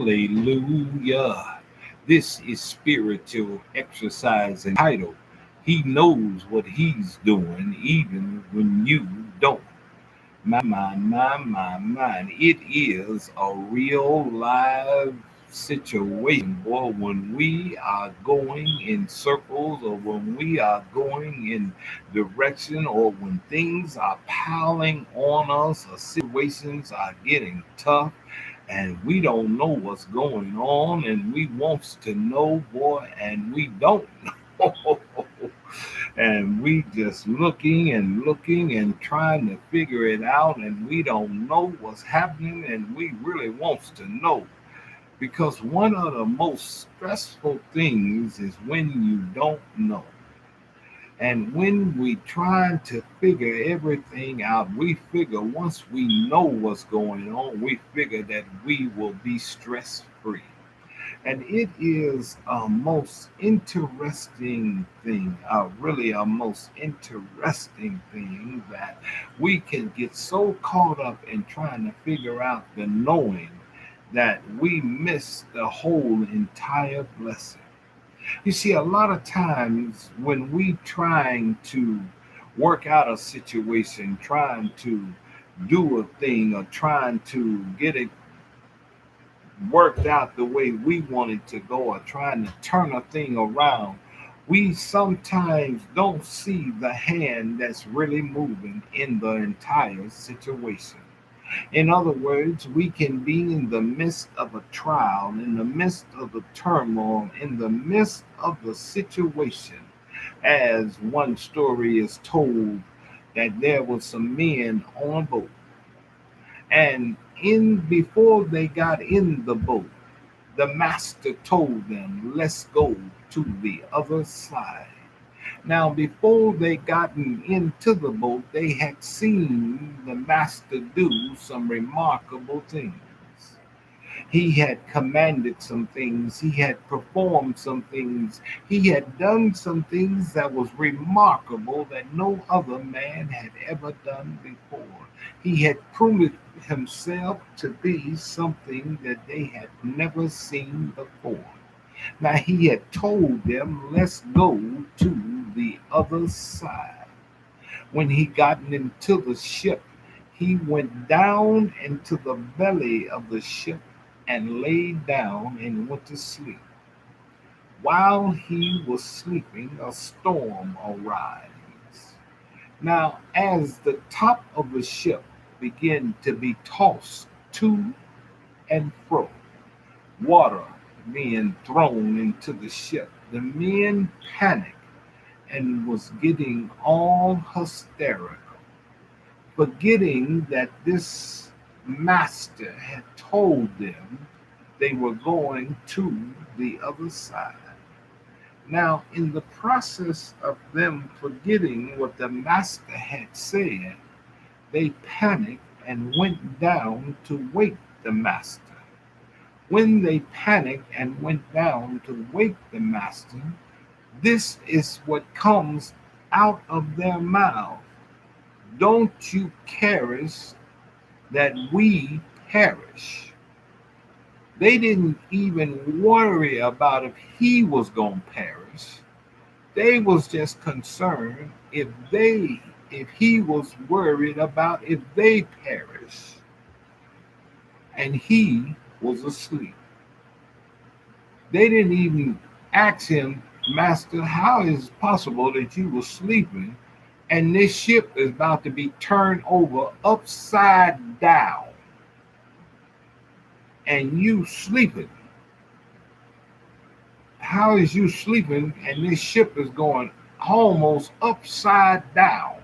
Hallelujah. This is spiritual exercise entitled He Knows What He's Doing Even When You Don't. My. It is a real live situation, boy, when we are going in circles or when we are going in direction or when things are piling on us or situations are getting tough and we don't know what's going on and we wants to know, boy, and we don't know. And we just looking and trying to figure it out and we don't know what's happening and we really wants to know because one of the most stressful things is when you don't know. And when we try to figure everything out, we figure once we know what's going on, we figure that we will be stress free. And it is a most interesting thing, really a most interesting thing that we can get so caught up in trying to figure out the knowing that we miss the whole entire blessing. You see, a lot of times when we trying to work out a situation, trying to do a thing or trying to get it worked out the way we want it to go or trying to turn a thing around, we sometimes don't see the hand that's really moving in the entire situation. In other words, we can be in the midst of a trial, in the midst of the turmoil, in the midst of the situation. As one story is told, that there were some men on a boat, and in before they got in the boat, the master told them, "Let's go to the other side." Now, before they gotten into the boat, they had seen the master do some remarkable things. He had commanded some things, he had performed some things, he had done some things that was remarkable that no other man had ever done before. He had proved himself to be something that they had never seen before. Now he had told them, "Let's go to the other side." When he got into the ship, he went down into the belly of the ship and laid down and went to sleep. While he was sleeping, a storm arose. Now, as the top of the ship began to be tossed to and fro, water being thrown into the ship, the men panicked and was getting all hysterical, forgetting that this master had told them they were going to the other side. Now, in the process of them forgetting what the master had said, they panicked and went down to wake the master. When they panicked and went down to wake the master, this is what comes out of their mouth. "Don't you cherish that we perish?" They didn't even worry about if he was going to perish. They was just concerned if he was worried about if they perish. And he was asleep. They didn't even ask him, "Master, how is it possible that you were sleeping and this ship is about to be turned over upside down and you sleeping? How is you sleeping and this ship is going almost upside down?"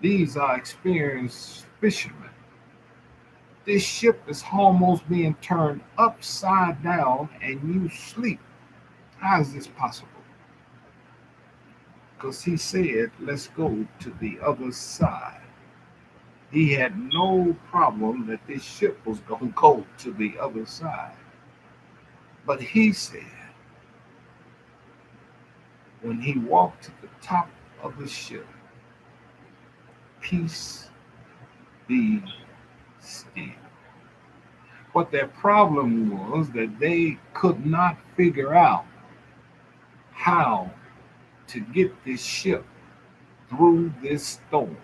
These are experienced fishermen. This ship is almost being turned upside down and you sleep. How is this possible? Because he said, "Let's go to the other side." He had no problem that this ship was going to go to the other side. But he said, when he walked to the top of the ship, "Peace be still." What their problem was that they could not figure out how to get this ship through this storm.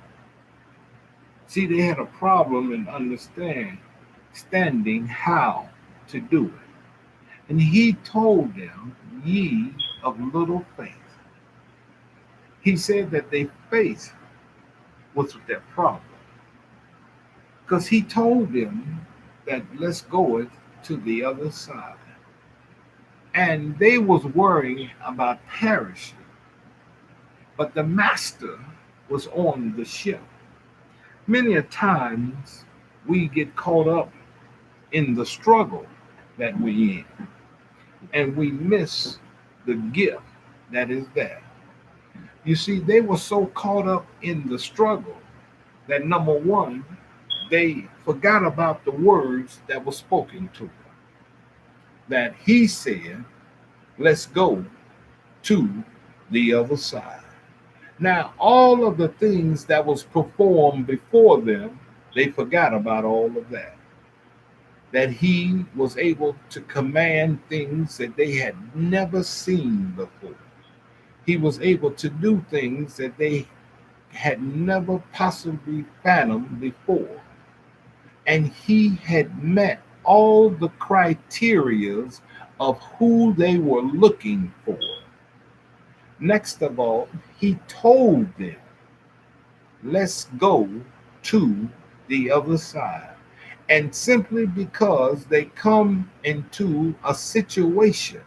See, they had a problem in understanding how to do it. And he told them, ye of little faith. He said that their faith was their problem. Because he told them that let's go it to the other side. And they was worrying about perishing. But the master was on the ship. Many a times we get caught up in the struggle that we in, and we miss the gift that is there. You see, they were so caught up in the struggle that number one, they forgot about the words that were spoken to them. That he said, let's go to the other side. Now, all of the things that was performed before them, they forgot about all of that. That he was able to command things that they had never seen before. He was able to do things that they had never possibly fathomed before. And he had met all the criterias of who they were looking for. Next of all, he told them, let's go to the other side. And simply because they come into a situation,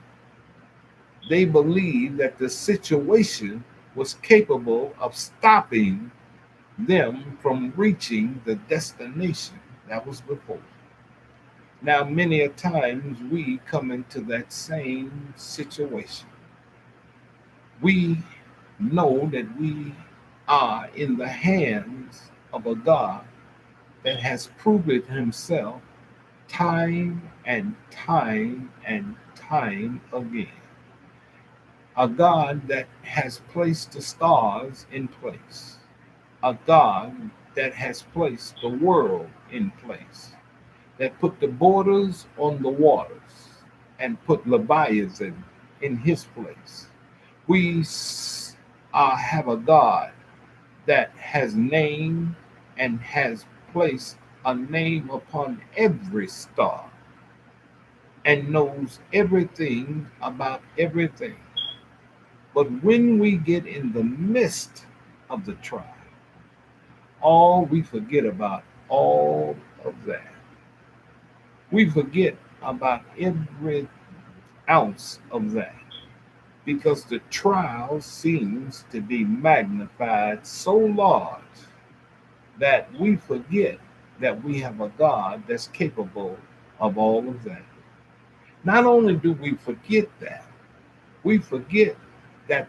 they believed that the situation was capable of stopping them from reaching the destination that was before. Now, many a times we come into that same situation. We know that we are in the hands of a God that has proven himself time and time and time again. A God that has placed the stars in place. A God that has placed the world in place. That put the borders on the waters and put Leviathan in his place. We have a God that has named and has placed a name upon every star and knows everything about everything. But when we get in the midst of the trial, we forget about all of that. We forget about every ounce of that because the trial seems to be magnified so large that we forget that we have a God that's capable of all of that. Not only do we forget that, we forget that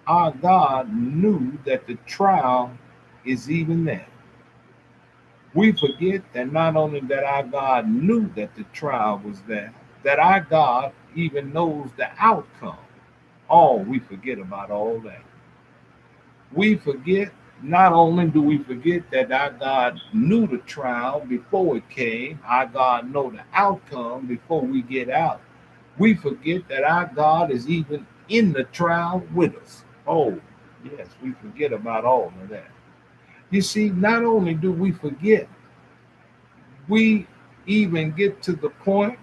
our God knew that the trial is even there. We forget that not only that our God knew that the trial was there, that our God even knows the outcome. We forget about all that. We forget, not only do we forget that our God knew the trial before it came, our God know the outcome before we get out. We forget that our God is even in the trial with us. Yes, we forget about all of that. You see, not only do we forget, we even get to the point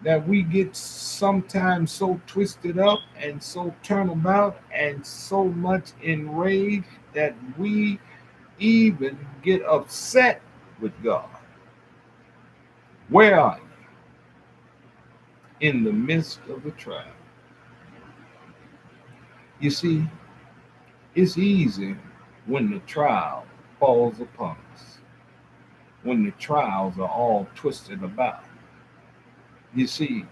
that we get sometimes so twisted up and so turned about and so much enraged that we even get upset with God. Where are you in the midst of the trial? You see, it's easy when the trial falls upon us, when the trials are all twisted about. You see,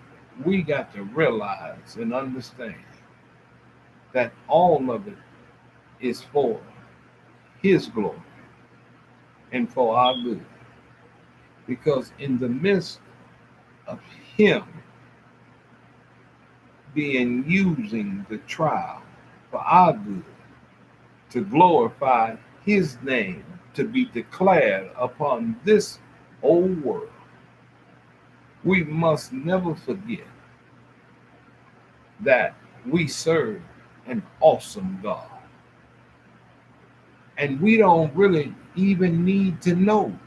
we got to realize and understand that all of it is for his glory and for our good. Because in the midst of him being using the trial for our good, to glorify his name, to be declared upon this old world, We must never forget that we serve an awesome God. And we don't really even need to know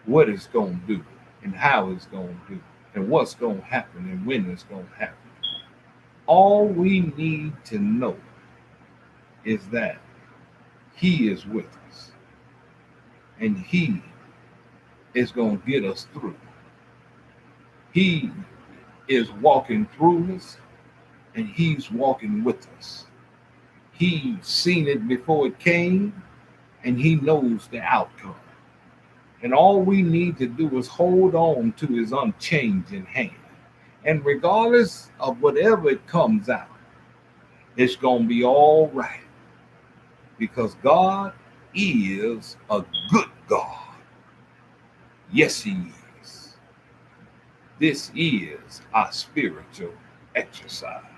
what it's going to do and how it's going to do and what's going to happen and when it's going to happen. All we need to know is that He is with us and He is going to get us through. He is walking through us and He's walking with us. He's seen it before it came and He knows the outcome. And all we need to do is hold on to His unchanging hand. And regardless of whatever it comes out, it's going to be all right because God is a good God. Yes, He is. This is our spiritual exercise.